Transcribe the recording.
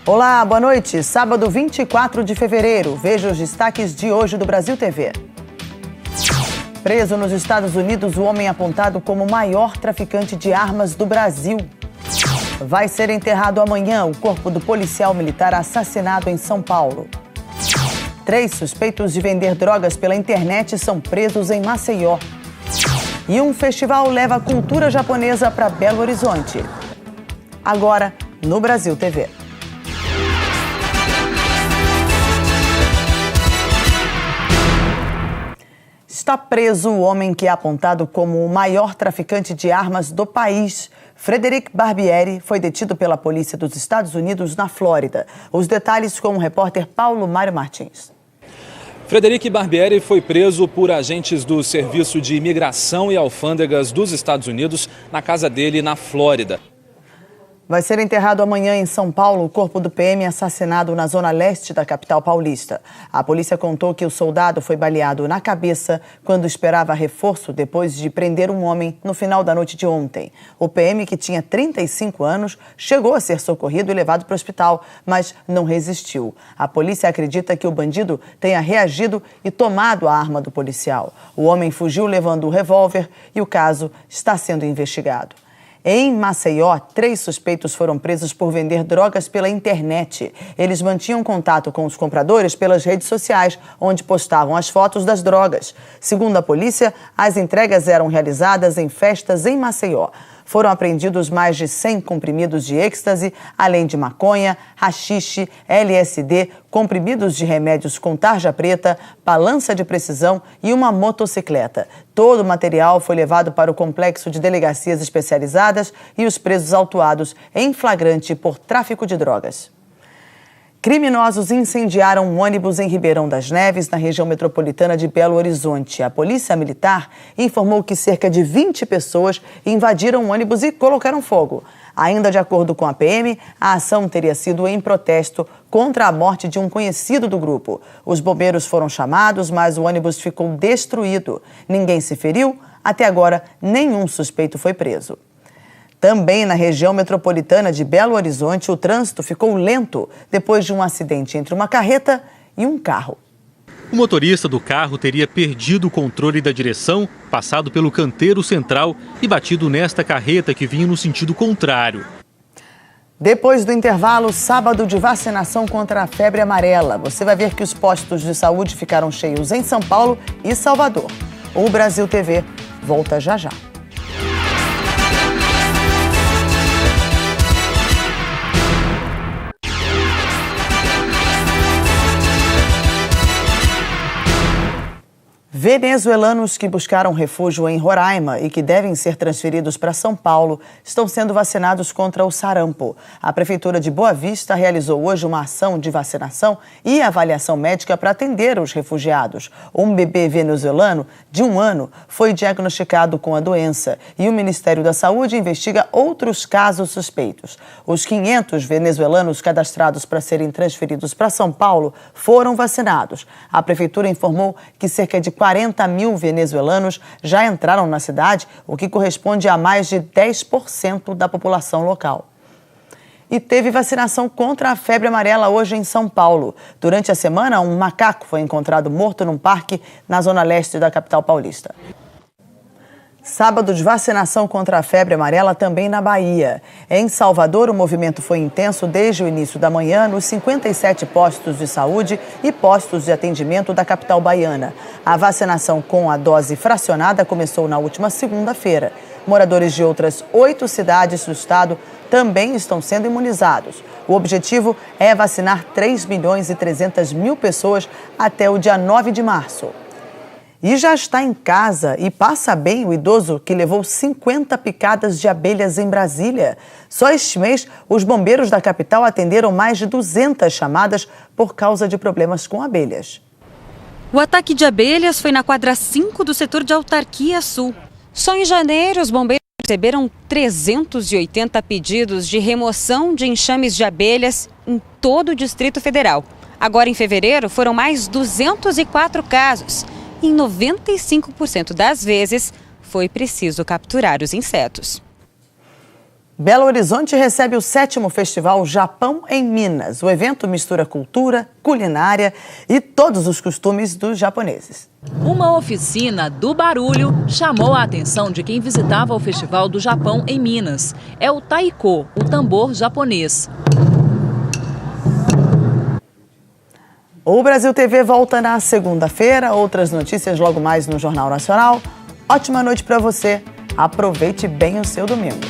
Olá, boa noite. Sábado 24 de fevereiro. Veja os destaques de hoje do Brasil TV. Preso nos Estados Unidos o homem apontado como o maior traficante de armas do Brasil. Vai ser enterrado amanhã o corpo do policial militar assassinado em São Paulo. 3 suspeitos de vender drogas pela internet são presos em Maceió. E um festival leva a cultura japonesa para Belo Horizonte. Agora, no Brasil TV. Está preso o homem que é apontado como o maior traficante de armas do país. Frederic Barbieri foi detido pela polícia dos Estados Unidos na Flórida. Os detalhes com o repórter Paulo Mário Martins. Frederic Barbieri foi preso por agentes do Serviço de Imigração e Alfândegas dos Estados Unidos na casa dele na Flórida. Vai ser enterrado amanhã em São Paulo o corpo do PM assassinado na zona leste da capital paulista. A polícia contou que o soldado foi baleado na cabeça quando esperava reforço depois de prender um homem no final da noite de ontem. O PM, que tinha 35 anos, chegou a ser socorrido e levado para o hospital, mas não resistiu. A polícia acredita que o bandido tenha reagido e tomado a arma do policial. O homem fugiu levando o revólver e o caso está sendo investigado. Em Maceió, 3 suspeitos foram presos por vender drogas pela internet. Eles mantinham contato com os compradores pelas redes sociais, onde postavam as fotos das drogas. Segundo a polícia, as entregas eram realizadas em festas em Maceió. Foram apreendidos mais de 100 comprimidos de êxtase, além de maconha, haxixe, LSD, comprimidos de remédios com tarja preta, balança de precisão e uma motocicleta. Todo o material foi levado para o complexo de delegacias especializadas e os presos autuados em flagrante por tráfico de drogas. Criminosos incendiaram um ônibus em Ribeirão das Neves, na região metropolitana de Belo Horizonte. A polícia militar informou que cerca de 20 pessoas invadiram o ônibus e colocaram fogo. Ainda de acordo com a PM, a ação teria sido em protesto contra a morte de um conhecido do grupo. Os bombeiros foram chamados, mas o ônibus ficou destruído. Ninguém se feriu. Até agora, nenhum suspeito foi preso. Também na região metropolitana de Belo Horizonte, o trânsito ficou lento depois de um acidente entre uma carreta e um carro. O motorista do carro teria perdido o controle da direção, passado pelo canteiro central e batido nesta carreta que vinha no sentido contrário. Depois do intervalo, sábado de vacinação contra a febre amarela. Você vai ver que os postos de saúde ficaram cheios em São Paulo e Salvador. O Brasil TV volta já já. Venezuelanos que buscaram refúgio em Roraima e que devem ser transferidos para São Paulo estão sendo vacinados contra o sarampo. A Prefeitura de Boa Vista realizou hoje uma ação de vacinação e avaliação médica para atender os refugiados. Um bebê venezuelano de 1 ano foi diagnosticado com a doença e o Ministério da Saúde investiga outros casos suspeitos. Os 500 venezuelanos cadastrados para serem transferidos para São Paulo foram vacinados. A Prefeitura informou que cerca de 40 mil venezuelanos já entraram na cidade, o que corresponde a mais de 10% da população local. E teve vacinação contra a febre amarela hoje em São Paulo. Durante a semana, um macaco foi encontrado morto num parque na zona leste da capital paulista. Sábado de vacinação contra a febre amarela também na Bahia. Em Salvador, o movimento foi intenso desde o início da manhã nos 57 postos de saúde e postos de atendimento da capital baiana. A vacinação com a dose fracionada começou na última segunda-feira. Moradores de outras 8 cidades do estado também estão sendo imunizados. O objetivo é vacinar 3.300.000 pessoas até o dia 9 de março. E já está em casa e passa bem o idoso que levou 50 picadas de abelhas em Brasília. Só este mês, os bombeiros da capital atenderam mais de 200 chamadas por causa de problemas com abelhas. O ataque de abelhas foi na quadra 5 do setor de Autarquia Sul. Só em janeiro, os bombeiros receberam 380 pedidos de remoção de enxames de abelhas em todo o Distrito Federal. Agora, em fevereiro, foram mais 204 casos. Em 95% das vezes, foi preciso capturar os insetos. Belo Horizonte recebe o 7º Festival Japão em Minas. O evento mistura cultura, culinária e todos os costumes dos japoneses. Uma oficina do barulho chamou a atenção de quem visitava o Festival do Japão em Minas. É o taiko, o tambor japonês. O Brasil TV volta na segunda-feira. Outras notícias logo mais no Jornal Nacional. Ótima noite para você. Aproveite bem o seu domingo.